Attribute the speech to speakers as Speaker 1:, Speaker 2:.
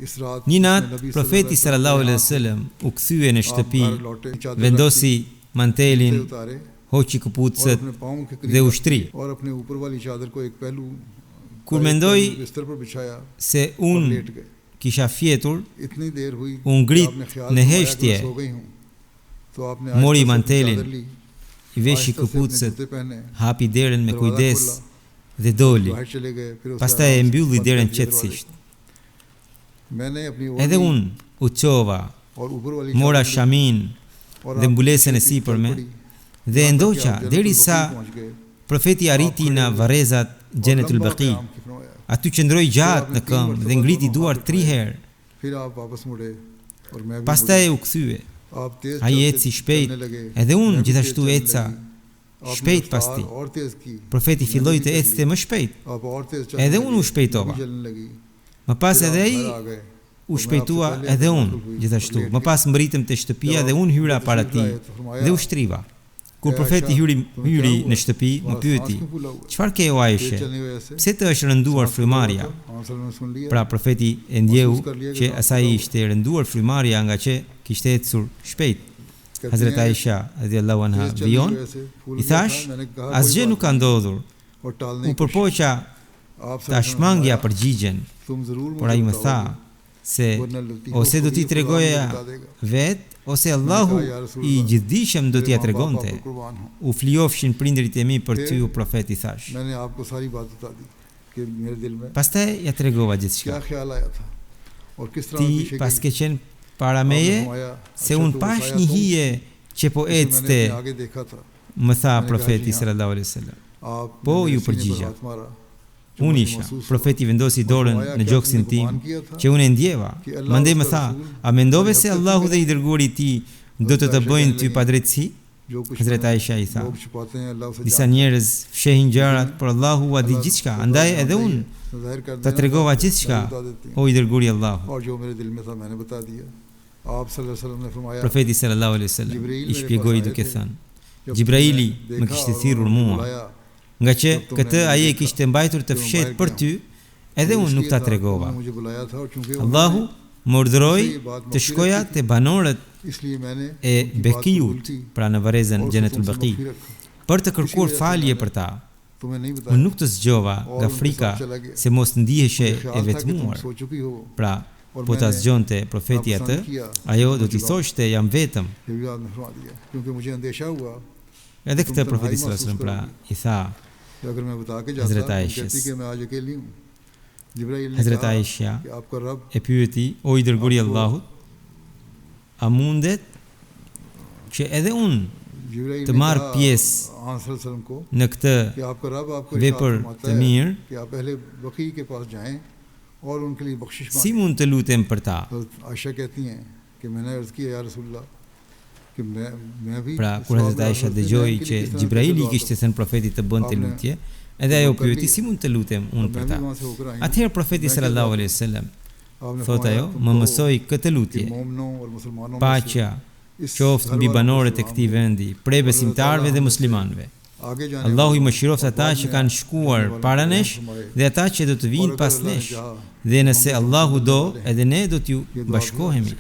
Speaker 1: Një natë, profeti sallallahu alaihi wasallam u kthye në shtëpi, vendosi mantelin, hoqi këpucët dhe ushtri. Kur mendoi se unë kisha fjetur, u ngrit në heshtje, mori mantelin, i veshi këpucët, hapi derën me kujdes dhe doli. Pastaj e mbylli derën qetësisht. Edhe unë u çova, mora shamin dhe mbulesën e sipërme dhe e ndoqa derisa profeti arriti në varrezat Jannatul Baqi. Aty qëndroi gjatë në këmbë dhe ngriti duart 3 herë. Pastaj u kthye. Ai eci shpejt, edhe unë gjithashtu eca shpejt pas tij. Profeti filloi të ecte më shpejt, edhe unë u shpejtova. Më pas edhe ai u shpejtua edhe unë gjithashtu. Më pas mbritëm te shtëpia dhe unë hyra para tij dhe u shtriva. Kur profeti hyri në shtëpi, më pyeti: "Çfarë ke o Aisha? Pse të është rënduar frymarrja?" Pra profeti e ndjeu që asaj ishte rënduar frymarrja nga që kishte ecur shpejt. Hazrat Aisha radhiyallahu anha vion, i thash: "Asgjë nuk ka ndodhur." U përpoqa ta shmangja përgjigjen, por ai më tha se ose do t'i tregoja vetë, ose Allahu i gjithdijshëm do t'ia tregonte. U flijofshin prindrit e mi për ty, o profet, i thash. Pastaj ja tregova gjithçka. Ti pas ke qenë para meje, se unë pash një hije që po ecte, më tha profeti sallallahu alaihi wasallam. Po, ju përgjigja. Unë isha, profeti vendosi dorën në gjoksin tim, që unë e ndjeva. Mandej më tha: "A mendove se Allahu dhe i dërguari i tij do të bëjnë ty padrejtësi?" Hazrat Aisha i tha: "Disa njerëz fshehin gjërat, por Allahu ua di gjithçka, andaj edhe unë ta tregova gjithçka, o i dërguari i Allahut." Profeti sallallahu alaihi wasallam i shpjegoi duke thënë: "Gjibraili më kishte thirrur mua, nga që këtë ai e kishte mbajtur të fshetë për ty, edhe unë nuk ta tregova. Allahu më urdhëroi të shkoja te banorët e Bekiut, pra në varrezën Jannatul Baqi, për të kërkuar falje për ta. Unë nuk të zgjova nga frika se mos ndiheshe e vetmuar. Pra, po ta zgjonte profeti atë, ajo do t'i thoshte jam vetëm." Edhe këtë profeti sallallahu alaihi wasallam pra i tha Hazrat Aishës. Hazrat Aisha e pyeti: "O i dërguari i Allahut, a mundet që edhe unë të marr pjesë në këtë vepër të mirë? Si mund të lutem për ta?" Pra, kur Hazrat Aisha dëgjoi që Gjibraili kishte thënë profetit të bënte lutje, edhe ajo pyeti: "Si mund të lutem unë për ta?" Atëherë profeti sallallahu alaihi wasallam thotë ajo: "Më mësoi këtë lutje: Paqja qoftë mbi banorët e këtij vendi, prej besimtarëve dhe muslimanëve. Allahu i mëshiroft ata që kanë shkuar para nesh dhe ata që do të vinë pas nesh, dhe nëse Allahu do, edhe ne do t'ju bashkohemi."